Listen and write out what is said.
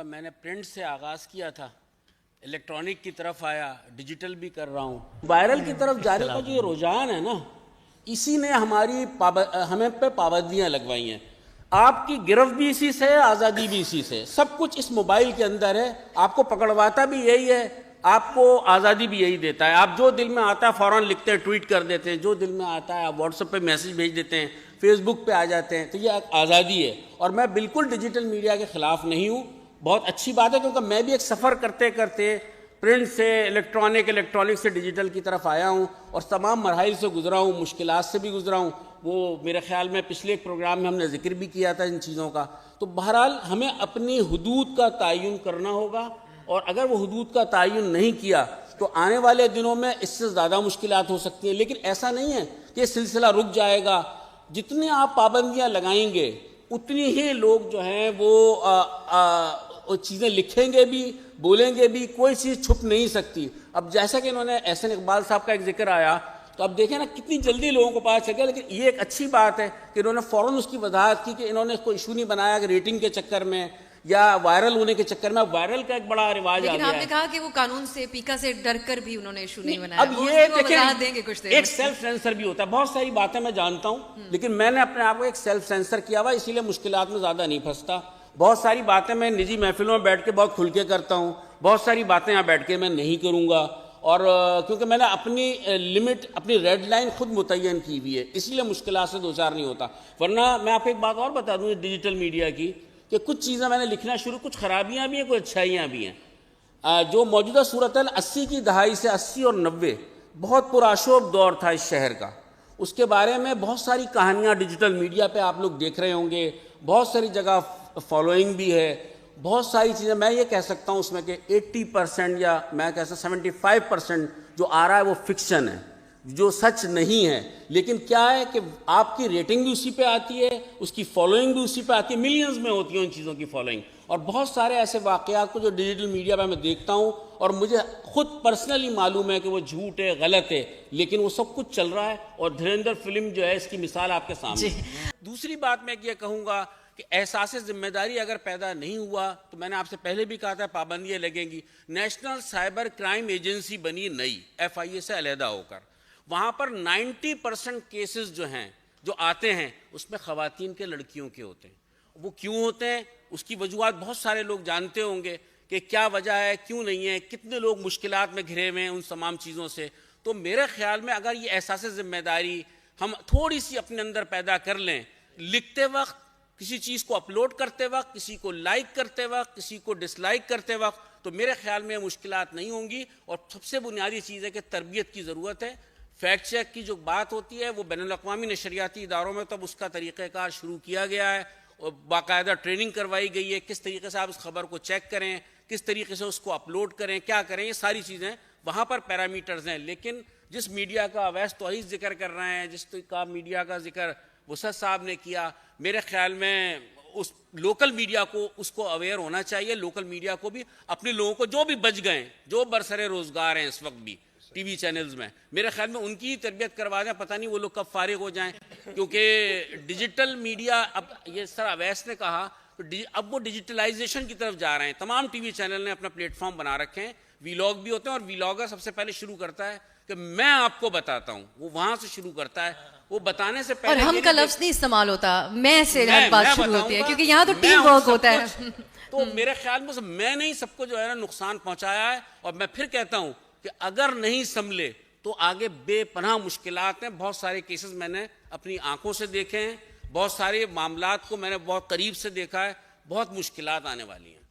میں نے پرنٹ سے آغاز کیا تھا، الیکٹرانک کی طرف آیا، ڈیجیٹل بھی کر رہا ہوں، وائرل کی طرف جانے کا جو یہ رجحان ہے نا، اسی نے ہمیں پہ پابندیاں لگوائی ہیں۔ آپ کی گرفت بھی اسی سے ہے، آزادی بھی اسی سے، سب کچھ اس موبائل کے اندر ہے۔ آپ کو پکڑواتا بھی یہی ہے، آپ کو آزادی بھی یہی دیتا ہے۔ آپ جو دل میں آتا ہے فوراً لکھتے ہیں، ٹویٹ کر دیتے ہیں، جو دل میں آتا ہے آپ واٹس ایپ پہ میسج بھیج دیتے ہیں، فیس بک پہ آ جاتے ہیں، تو یہ ایک آزادی ہے۔ اور میں بالکل ڈیجیٹل میڈیا کے خلاف نہیں ہوں، بہت اچھی بات ہے، کیونکہ میں بھی ایک سفر کرتے کرتے پرنٹ سے الیکٹرانک سے ڈیجیٹل کی طرف آیا ہوں، اور تمام مراحل سے گزرا ہوں، مشکلات سے بھی گزرا ہوں۔ وہ میرے خیال میں پچھلے ایک پروگرام میں ہم نے ذکر بھی کیا تھا ان چیزوں کا۔ تو بہرحال ہمیں اپنی حدود کا تعین کرنا ہوگا، اور اگر وہ حدود کا تعین نہیں کیا تو آنے والے دنوں میں اس سے زیادہ مشکلات ہو سکتی ہیں۔ لیکن ایسا نہیں ہے کہ یہ سلسلہ رک جائے گا، جتنی آپ پابندیاں لگائیں گے اتنی ہی لوگ جو ہیں وہ چیزیں لکھیں گے بھی، بولیں گے بھی، کوئی چیز چھپ نہیں سکتی۔ اب جیسا کہ انہوں نے احسن اقبال صاحب کا ایک ذکر آیا، تو اب دیکھیں نا کتنی جلدی لوگوں کو پتہ چل گیا۔ لیکن یہ ایک اچھی بات ہے کہ انہوں نے فوراً اس کی وضاحت کی کہ انہوں نے اس کو ایشو نہیں بنایا کہ ریٹنگ کے چکر میں یا وائرل ہونے کے چکر میں۔ وائرل کا ایک بڑا رواج آ گیا ہے۔ لیکن آپ نے کہا کہ وہ قانون سے، پیکا سے ڈر کر بھی انہوں نے ایشو نہیں بنایا۔ اب یہ دیکھیں ایک سیلف سینسر بھی ہوتا ہے، بہت ساری باتیں میں جانتا ہوں، لیکن میں نے اپنے آپ کو ایک سیلف سینسر کیا ہوا، اسی لیے مشکلات میں زیادہ نہیں پھنستا۔ بہت ساری باتیں میں نجی محفلوں میں بیٹھ کے بہت کھل کے کرتا ہوں، بہت ساری باتیں یہاں بیٹھ کے میں نہیں کروں گا، اور کیونکہ میں نے اپنی لمٹ، اپنی ریڈ لائن خود متعین کی ہوئی ہے، اسی لیے مشکلات سے دوچار نہیں ہوتا۔ ورنہ میں آپ کو ایک بات اور بتا دوں ڈیجیٹل میڈیا کی، کہ کچھ چیزیں میں نے لکھنا شروع، کچھ خرابیاں بھی ہیں، کچھ اچھائیاں بھی ہیں۔ جو موجودہ صورتحال 80 کی دہائی سے 80 اور 90 بہت پرآشوب دور تھا اس شہر کا، اس کے بارے میں بہت ساری کہانیاں ڈیجیٹل میڈیا پہ آپ لوگ دیکھ رہے ہوں گے، بہت ساری جگہ فالوئنگ بھی ہے، بہت ساری چیزیں۔ میں یہ کہہ سکتا ہوں اس میں کہ 80% یا میں کہہ سکتا 75% جو آ رہا ہے وہ فکشن ہے، جو سچ نہیں ہے۔ لیکن کیا ہے کہ آپ کی ریٹنگ بھی اسی پہ آتی ہے، اس کی فالوئنگ بھی اسی پہ آتی ہے، ملینز میں ہوتی ہے ان چیزوں کی فالوئنگ۔ اور بہت سارے ایسے واقعات کو جو ڈیجیٹل میڈیا پہ میں دیکھتا ہوں، اور مجھے خود پرسنلی معلوم ہے کہ وہ جھوٹ ہے، غلط ہے، لیکن وہ سب کچھ چل رہا ہے، اور دھریندر فلم جو ہے اس کی مثال آپ کے سامنے ہے۔ دوسری بات میں یہ کہوں گا کہ احساس ذمہ داری اگر پیدا نہیں ہوا تو میں نے آپ سے پہلے بھی کہا تھا پابندیاں لگیں گی۔ نیشنل سائبر کرائم ایجنسی بنی نئی FIA سے علیحدہ ہو کر، وہاں پر 90% کیسز جو ہیں جو آتے ہیں اس میں خواتین کے، لڑکیوں کے ہوتے ہیں۔ وہ کیوں ہوتے ہیں اس کی وجوہات بہت سارے لوگ جانتے ہوں گے کہ کیا وجہ ہے، کیوں نہیں ہے، کتنے لوگ مشکلات میں گھرے ہوئے ہیں ان تمام چیزوں سے۔ تو میرے خیال میں اگر یہ احساس ذمہ داری ہم تھوڑی سی اپنے اندر پیدا کر لیں، لکھتے وقت، کسی چیز کو اپلوڈ کرتے وقت، کسی کو لائک کرتے وقت، کسی کو ڈس لائک کرتے وقت، تو میرے خیال میں مشکلات نہیں ہوں گی۔ اور سب سے بنیادی چیز ہے کہ تربیت کی ضرورت ہے۔ فیکٹ چیک کی جو بات ہوتی ہے وہ بین الاقوامی نشریاتی اداروں میں تب اس کا طریقہ کار شروع کیا گیا ہے، اور باقاعدہ ٹریننگ کروائی گئی ہے، کس طریقے سے آپ اس خبر کو چیک کریں، کس طریقے سے اس کو اپلوڈ کریں، کیا کریں، یہ ساری چیزیں وہاں پر پیرامیٹرز ہیں۔ لیکن جس میڈیا کا اویس توحید ذکر کر رہے ہیں، جس کا میڈیا کا ذکر وسعت صاحب نے کیا، میرے خیال میں اس لوکل میڈیا کو اس کو اویئر ہونا چاہیے۔ لوکل میڈیا کو بھی اپنے لوگوں کو جو بھی بچ گئے، جو برسر روزگار ہیں اس وقت بھی ٹی وی چینلز میں، میرے خیال میں ان کی ہی تربیت کروا دیں، پتہ نہیں وہ لوگ کب فارغ ہو جائیں۔ کیونکہ ڈیجیٹل میڈیا، اب یہ سر اویس نے کہا، اب وہ ڈیجیٹلائزیشن کی طرف جا رہے ہیں۔ تمام ٹی وی چینل نے اپنا پلیٹ فارم بنا رکھے ہیں، ویلاگ بھی ہوتے ہیں، اور ویلاگر سب سے پہلے شروع کرتا ہے کہ میں آپ کو بتاتا ہوں، وہ وہاں سے شروع کرتا ہے، وہ بتانے سے پہلے۔ اور ہم کا لفظ نہیں استعمال ہوتا، میں سے ہر بات شروع ہوتی ہے، کیونکہ یہاں تو ٹیم ورک ہوتا ہے۔ تو میرے خیال میں نے ہی سب کو جو ہے نا نقصان پہنچایا ہے، اور میں پھر کہتا ہوں کہ اگر نہیں سنبھلے تو آگے بے پناہ مشکلات ہیں۔ بہت سارے کیسز میں نے اپنی آنکھوں سے دیکھے ہیں، بہت سارے معاملات کو میں نے بہت قریب سے دیکھا ہے، بہت مشکلات آنے والی ہیں۔